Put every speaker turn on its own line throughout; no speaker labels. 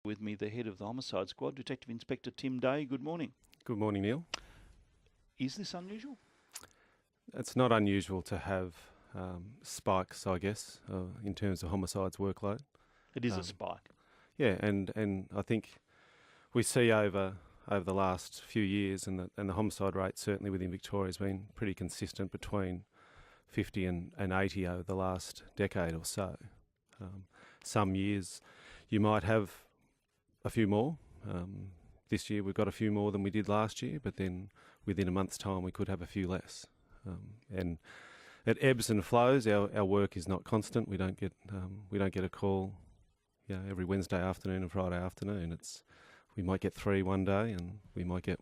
With me, the head of the Homicide Squad, Detective Inspector Tim Day. Good morning.
Good morning, Neil.
Is this unusual?
It's not unusual to have spikes, I guess, in terms of homicides workload.
It is a spike.
Yeah, and I think we see over the last few years, and the homicide rate certainly within Victoria has been pretty consistent between 50 and 80 over the last decade or so. Some years you might have a few more. This year we've got a few more than we did last year, but then within a month's time we could have a few less. And it ebbs and flows. Our work is not constant. We don't get a call, every Wednesday afternoon and Friday afternoon. We might get 3 one day, and we might get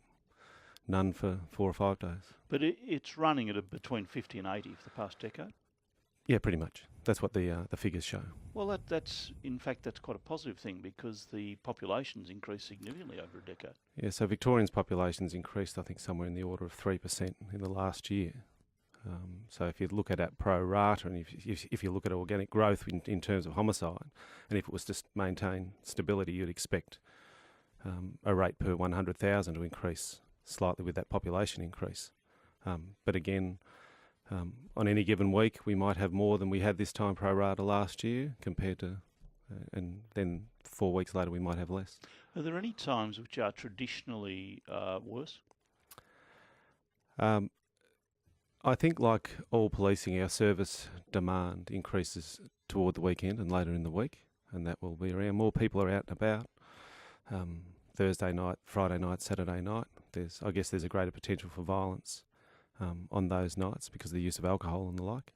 none for 4 or 5 days.
But it's running at between 50 and 80 for the past decade.
Yeah, pretty much. That's what the figures show.
Well, that's quite a positive thing because the population's increased significantly over a decade.
Yeah, so Victorians' population's increased, I think, somewhere in the order of 3% in the last year. So if you look at that pro rata, and if you look at organic growth in terms of homicide, and if it was to maintain stability, you'd expect a rate per 100,000 to increase slightly with that population increase. But again, on any given week, we might have more than we had this time pro rata last year compared to, and then 4 weeks later we might have less.
Are there any times which are traditionally worse?
I think, like all policing, our service demand increases toward the weekend and later in the week, and that will be around. More people are out and about. Thursday night, Friday night, Saturday night. I guess there's a greater potential for violence on those nights because of the use of alcohol and the like.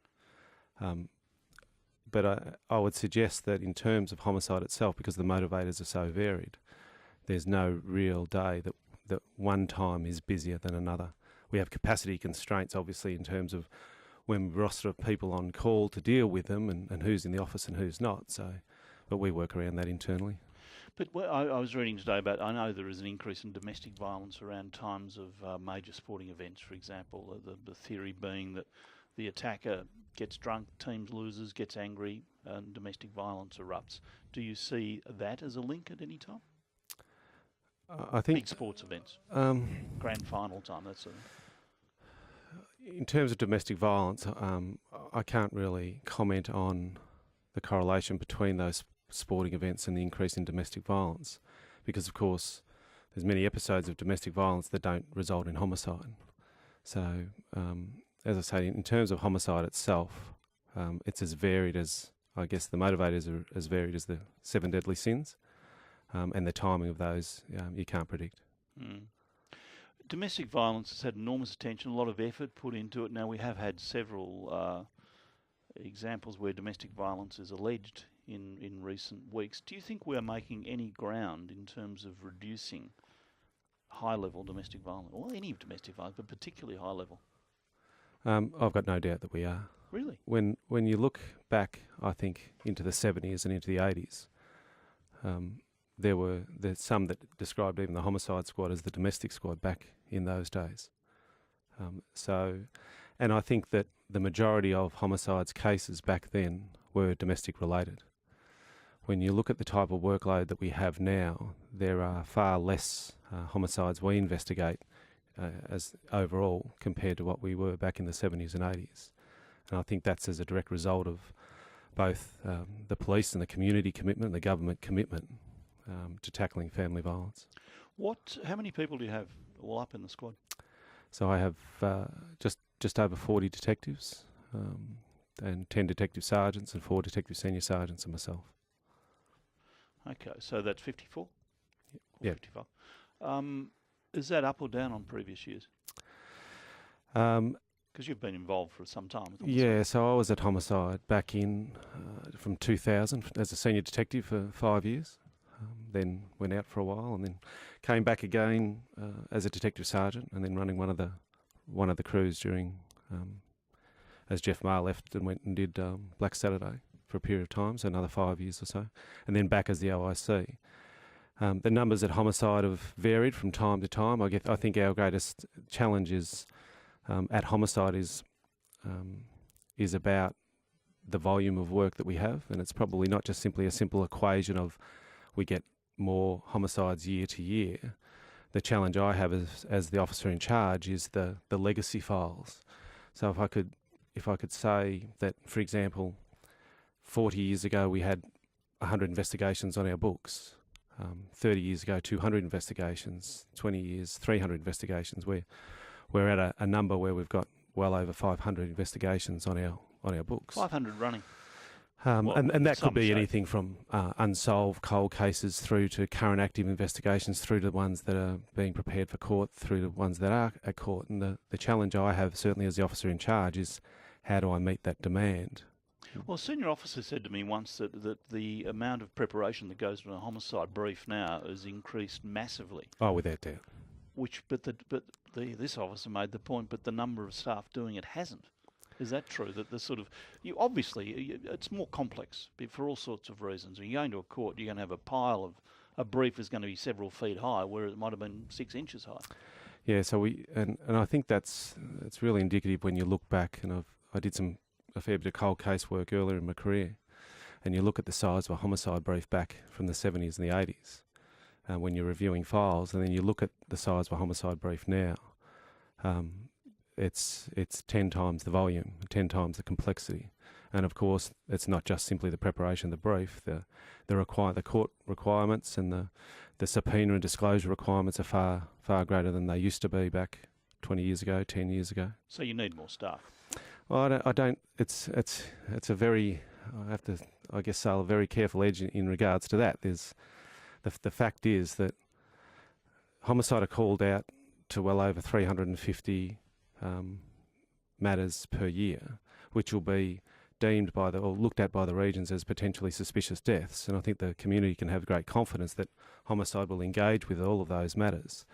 But I would suggest that in terms of homicide itself, because the motivators are so varied, there's no real day that one time is busier than another. We have capacity constraints, obviously, in terms of when we roster people on call to deal with them and who's in the office and who's not. But we work around that internally.
But I was reading today about, I know there is an increase in domestic violence around times of major sporting events, for example, the theory being that the attacker gets drunk, team loses, gets angry, and domestic violence erupts. Do you see that as a link at any time?
I think
big sports events, grand final time, that sort of thing.
In terms of domestic violence, I can't really comment on the correlation between those sporting events and the increase in domestic violence, because of course there's many episodes of domestic violence that don't result in homicide. So as I say, in terms of homicide itself, it's as varied as, I guess, the motivators are as varied as the 7 deadly sins, and the timing of those you can't predict.
Domestic violence has had enormous attention, a lot of effort put into it. Now, we have had several examples where domestic violence is alleged in recent weeks. Do you think we're making any ground in terms of reducing high-level domestic violence, or any domestic violence, but particularly high-level?
I've got no doubt that we are.
Really?
When you look back, I think, into the 70s and into the 80s, there's some that described even the homicide squad as the domestic squad back in those days. And I think that the majority of homicides cases back then were domestic related. When you look at the type of workload that we have now, there are far less homicides we investigate as overall compared to what we were back in the 70s and 80s. And I think that's as a direct result of both the police and the community commitment, the government commitment to tackling family violence.
How many people do you have all up in the squad?
So I have just over 40 detectives and 10 detective sergeants and 4 detective senior sergeants and myself.
Okay, so that's 54?
Yeah.
55. Is that up or down on previous years? Because you've been involved for some time.
Yeah, so I was at homicide back in from 2000 as a senior detective for 5 years. Then went out for a while, and then came back again as a detective sergeant, and then running one of the crews during as Jeff Maher left and went and did Black Saturday for a period of time, so another 5 years or so, and then back as the OIC. The numbers at homicide have varied from time to time. I think our greatest challenge is at homicide is about the volume of work that we have, and it's probably not just simply a simple equation of we get more homicides year to year, the challenge I have as the officer in charge is the legacy files. So if I could say that, for example, 40 years ago we had 100 investigations on our books. 30 years ago, 200 investigations. 20 years, 300 investigations. We're at a number where we've got well over 500 investigations on our books.
500 running.
And that could be
shape.
anything from unsolved cold cases through to current active investigations, through to the ones that are being prepared for court, through to ones that are at court. And the challenge I have, certainly as the officer in charge, is how do I meet that demand?
Well, a senior officer said to me once that the amount of preparation that goes into a homicide brief now has increased massively.
Oh, without doubt.
This officer made the point, but the number of staff doing it hasn't. Is that true? That the sort of it's more complex for all sorts of reasons. When you go into a court, you're going to have a brief is going to be several feet high, where it might have been 6 inches high.
Yeah. So and I think it's really indicative when you look back, and I did a fair bit of cold case work earlier in my career, and you look at the size of a homicide brief back from the 70s and the 80s when you're reviewing files, and then you look at the size of a homicide brief now. It's 10 times the volume, 10 times the complexity, and of course it's not just simply the preparation of the brief. The court requirements and the subpoena and disclosure requirements are far greater than they used to be back 20 years ago, 10 years ago.
So you need more staff.
Well, I don't. It's a very, I have to, I guess, say, a very careful edge in regards to that. There's the fact is that homicide are called out to well over 350 matters per year, which will be deemed or looked at by the regions as potentially suspicious deaths. And I think the community can have great confidence that homicide will engage with all of those matters.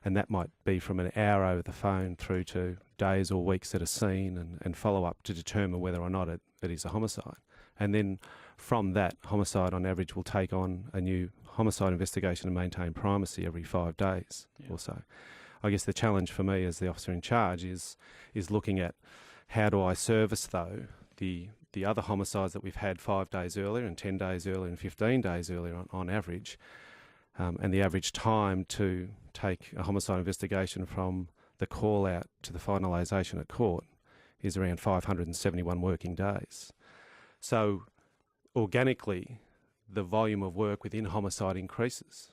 And that might be from an hour over the phone through to days or weeks at a scene and follow up to determine whether or not it is a homicide. And then from that, homicide on average will take on a new homicide investigation and maintain primacy every 5 days or so. I guess the challenge for me as the officer in charge is looking at how do I service, though, the other homicides that we've had 5 days earlier and 10 days earlier and 15 days earlier on average, and the average time to take a homicide investigation from the call out to the finalisation at court is around 571 working days. So organically, the volume of work within homicide increases.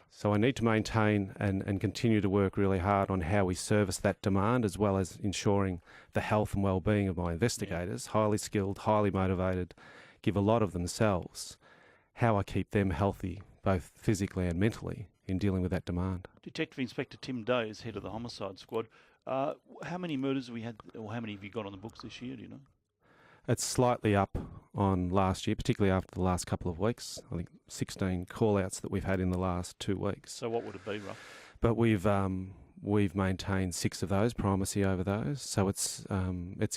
So I need to maintain and continue to work really hard on how we service that demand, as well as ensuring the health and well-being of my investigators, highly skilled, highly motivated, give a lot of themselves, how I keep them healthy, both physically and mentally, in dealing with that demand.
Detective Inspector Tim Day is head of the homicide squad. How many murders have we had, or how many have you got on the books this year, do you know?
It's slightly up on last year, particularly after the last couple of weeks. I think 16 call-outs that we've had in the last 2 weeks.
So what would it be, rough?
But we've maintained 6 of those, primacy over those. So it's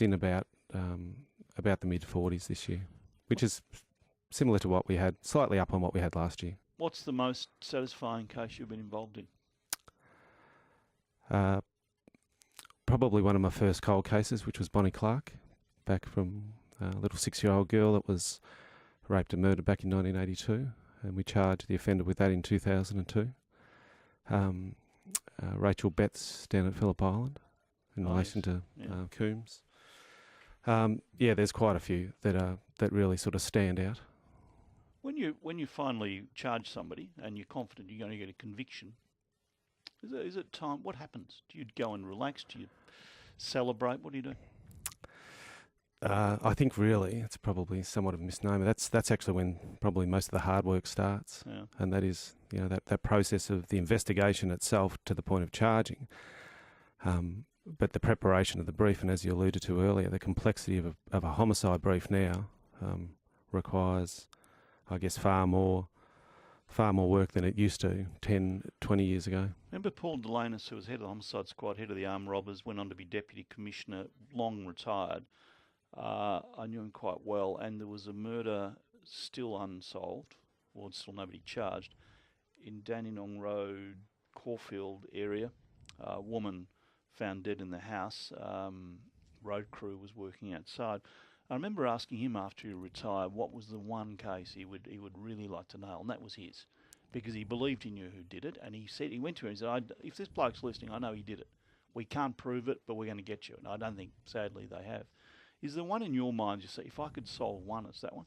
in about the mid-40s this year, which is similar to what we had, slightly up on what we had last year.
What's the most satisfying case you've been involved in?
Probably one of my first cold cases, which was Bonnie Clark, back from a little 6-year-old girl that was raped and murdered back in 1982, and we charged the offender with that in 2002. Rachel Betts down at Phillip Island in relation to Coombs. There's quite a few that really sort of stand out.
When you finally charge somebody and you're confident you're going to get a conviction, is it time? What happens? Do you go and relax? Do you celebrate? What do you do?
I think really it's probably somewhat of a misnomer. That's actually when probably most of the hard work starts, and that is that process of the investigation itself to the point of charging. But the preparation of the brief, and as you alluded to earlier, the complexity of a homicide brief now requires, I guess, far more work than it used to 10, 20 years ago.
Remember Paul Delanus, who was head of the homicide squad, head of the armed robbers, went on to be deputy commissioner, long retired. I knew him quite well, and there was a murder still unsolved, or still nobody charged, in Dandenong Road, Caulfield area. A woman found dead in the house. Road crew was working outside. I remember asking him after he retired what was the one case he would really like to nail, and that was his. because he believed he knew who did it, and he went to him and said, if this bloke's listening, I know he did it. We can't prove it, but we're going to get you. And I don't think, sadly, they have. Is there one in your mind, you say, if I could solve one, it's that one?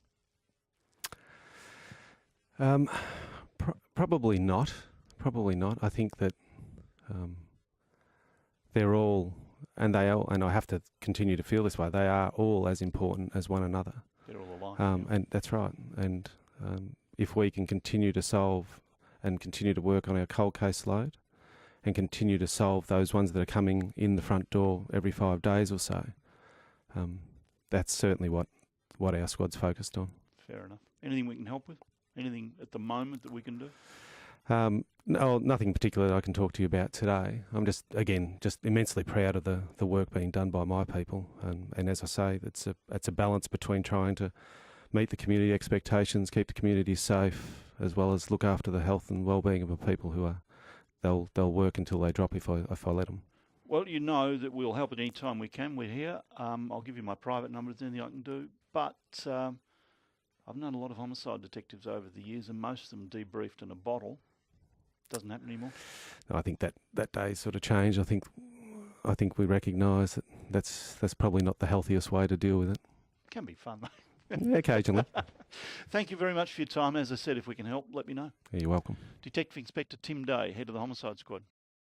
Probably not. Probably not. I think that they're all, and I have to continue to feel this way, they are all as important as one another.
They're all alike.
And that's right. And if we can continue to solve and continue to work on our cold case load and continue to solve those ones that are coming in the front door every 5 days or so, that's certainly what our squad's focused on.
Fair enough. Anything we can help with? Anything at the moment that we can do?
No, nothing particular that I can talk to you about today. I'm just immensely proud of the work being done by my people. And as I say, it's a balance between trying to meet the community expectations, keep the community safe, as well as look after the health and well-being of the people who are. They'll work until they drop if I let them.
Well, you know that we'll help at any time we can. We're here. I'll give you my private number if there's anything I can do. But I've known a lot of homicide detectives over the years, and most of them debriefed in a bottle. Doesn't happen anymore.
No, I think that day sort of changed. I think we recognise that that's probably not the healthiest way to deal with it.
Can be fun, though.
Yeah, occasionally.
Thank you very much for your time. As I said, if we can help, let me know.
You're welcome.
Detective Inspector Tim Day, head of the Homicide Squad.